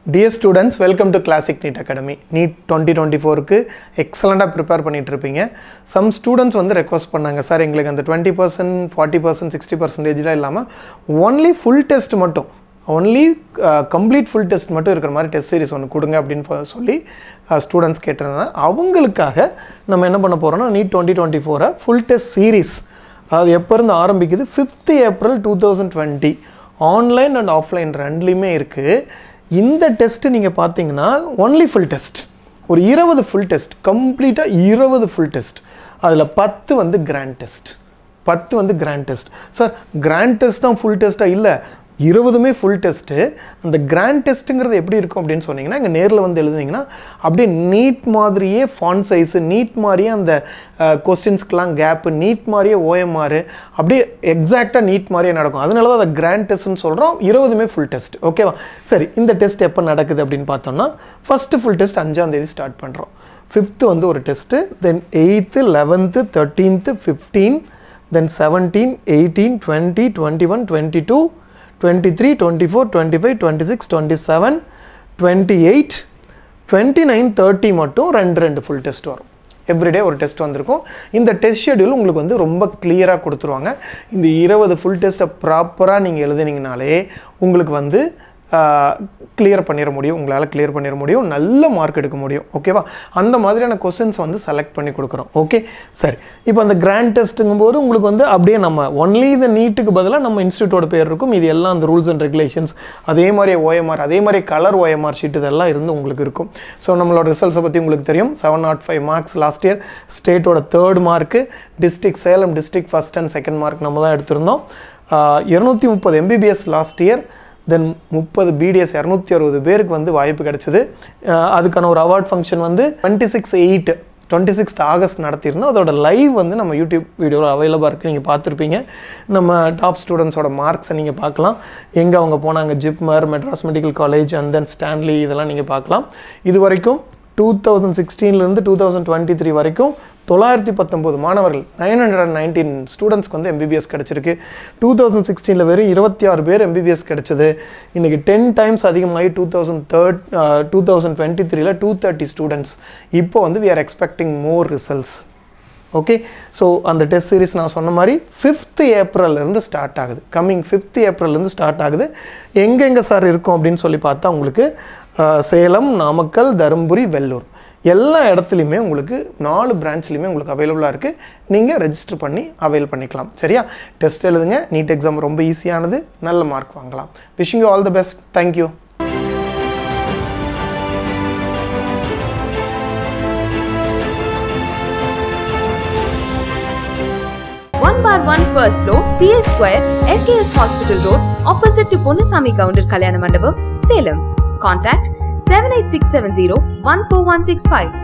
Dear students, welcome to Classic NEET Academy. NEET 2024 க்கு excellent prepare பண்ணிட்டு இருப்பீங்க. Some students வந்து request பண்ணாங்க சார் எங்களுக்கு அந்த 20% 40% 60% இல்லாம only full test மட்டும் only complete full test மட்டும் இருக்கிற மாதிரி டெஸ்ட் சீரிஸ் ஒன்று கொடுங்க அப்படின்னு சொல்லி ஸ்டூடெண்ட்ஸ் கேட்டிருந்தாங்க. அவங்களுக்காக நம்ம என்ன பண்ண போறோம்னா NEET 2024 ஃபுல் டெஸ்ட் சீரிஸ் அது எப்போ இருந்து ஆரம்பிக்குது 5th April 2020 online and offline ரெண்டுலையுமே இருக்குது. இந்த டெஸ்ட் நீங்கள் பார்த்தீங்கன்னா ஒன்லி ஃபுல் டெஸ்ட் ஒரு 20 ஃபுல் டெஸ்ட் கம்ப்ளீட்டாக 20 ஃபுல் டெஸ்ட் அதில் 10 வந்து கிராண்ட் டெஸ்ட் 10 வந்து grand test. Sir grand test தான் ஃபுல் டெஸ்ட்டாக இல்லை 20மே ஃபுல் டெஸ்ட்டு. அந்த கிராண்ட் டெஸ்ட்டுங்கிறது எப்படி இருக்கும் அப்படின்னு சொன்னீங்கன்னா இங்கே நேரில் வந்து எழுதுனீங்கன்னா அப்படியே நீட் மாதிரியே ஃபாண்ட் சைஸு நீட் மாதிரியே அந்த கொஸ்டின்ஸ்க்கெலாம் கேப்பு நீட் மாதிரியே ஓஎம்ஆர் அப்படியே எக்ஸாக்டாக நீட் மாதிரியே நடக்கும். அதனால தான் அதை கிராண்ட் டெஸ்ட்னு சொல்கிறோம். 20மே ஃபுல் டெஸ்ட். ஓகேவா? சரி, இந்த டெஸ்ட் எப்போ நடக்குது அப்படின்னு பார்த்தோம்னா ஃபஸ்ட்டு ஃபுல் டெஸ்ட் 5ஆம் தேதி ஸ்டார்ட் பண்ணுறோம். 5th வந்து ஒரு டெஸ்ட்டு, தென் 8th 11th 13th 15 தென் 17 18 20 21 22 23 24 25 26 27 28 29 30 மட்டும் ரெண்டு ஃபுல் டெஸ்ட் வரும். எவ்ரிடே ஒரு டெஸ்ட் வந்திருக்கும். இந்த டெஸ்ட் ஷெட்யூல் உங்களுக்கு வந்து ரொம்ப கிளியராக கொடுத்துருவாங்க. இந்த 20 ஃபுல் டெஸ்ட்டை ப்ராப்பராக நீங்கள் எழுதுனீங்கனாலே உங்களுக்கு வந்து கிளியர் பண்ணிட முடியும். உங்களால் கிளியர் பண்ணிட முடியும், நல்ல மார்க் எடுக்க முடியும். ஓகேவா? அந்த மாதிரியான கொஸ்டின்ஸ் வந்து செலக்ட் பண்ணி கொடுக்குறோம். ஓகே, சரி. இப்போ அந்த கிராண்ட் டெஸ்ட்டுங்கும் போது உங்களுக்கு வந்து அப்படியே நம்ம ஒன்லி இந்த நீட்டுக்கு பதிலாக நம்ம இன்ஸ்டியூட்டோட பேர் இருக்கும். இது எல்லாம் அந்த ரூல்ஸ் அண்ட் ரெகுலேஷன்ஸ் அதே மாதிரி ஓஎம்ஆர் அதே மாதிரி கலர் ஓஎம்ஆர் ஷீட் இதெல்லாம் இருந்து உங்களுக்கு இருக்கும். ஸோ நம்மளோட ரிசல்ட்ஸை பற்றி உங்களுக்கு தெரியும். 705 மார்க்ஸ் லாஸ்ட் இயர் ஸ்டேட்டோட 3rd mark, district Salem district 1st and 2nd mark நம்ம தான் எடுத்திருந்தோம். 230 MBBS last year, then 30 BDS 260 பேருக்கு வந்து வாய்ப்பு கிடைச்சது. அதுக்கான ஒரு அவார்ட் ஃபங்க்ஷன் வந்து 26th ஆகஸ்ட் நடத்தியிருந்தோம். அதோட லைவ் வந்து நம்ம யூடியூப் வீடியோவில் அவைலபிளாக இருக்குது, நீங்கள் பார்த்துருப்பீங்க. நம்ம டாப் ஸ்டூடெண்ட்ஸோட மார்க்ஸை நீங்கள் பார்க்கலாம். எங்கே அவங்க போனாங்க, JIPMER, Madras medical college and then Stanley, இதெல்லாம் நீங்கள் பார்க்கலாம். இது வரைக்கும் 2016லேருந்து 2023 வரைக்கும் 919 மாணவர்கள் 919 ஸ்டூடெண்ட்ஸ்க்கு வந்து MBBS கிடச்சிருக்கு. 2016 வெறும் 26 பேர் MBBS கிடச்சிது. இன்றைக்கி 10 times அதிகமாகி 2023 230 ஸ்டூடெண்ட்ஸ். இப்போ வந்து we are expecting more results. Okay, so அந்த டெஸ்ட் சீரிஸ் நான் சொன்ன மாதிரி 5th ஏப்ரல்லேருந்து ஸ்டார்ட் ஆகுது. கம்மிங் 5th ஏப்ரல்லேருந்து ஸ்டார்ட் ஆகுது. எங்கெங்கே சார் இருக்கும் அப்படின்னு சொல்லி பார்த்தா உங்களுக்கு சேலம், நாமக்கல், தருமபுரி, வெள்ளூர் எல்லா இடத்துலையுமே உங்களுக்கு 4 பிரான்ச்லையுமே உங்களுக்கு அவைலபிளாக இருக்குது. நீங்கள் ரெஜிஸ்டர் பண்ணி அவைல் பண்ணிக்கலாம். சரியா? டெஸ்ட் எழுதுங்க. நீட் எக்ஸாம் ரொம்ப ஈஸியானது, நல்ல மார்க் வாங்கலாம். Wishing you all the best. Thank you. bar1 first floor, PS Square, SKS Hospital Road, opposite to Ponusami Counter, Kalyanamandapam, Salem. Contact 78670 14165.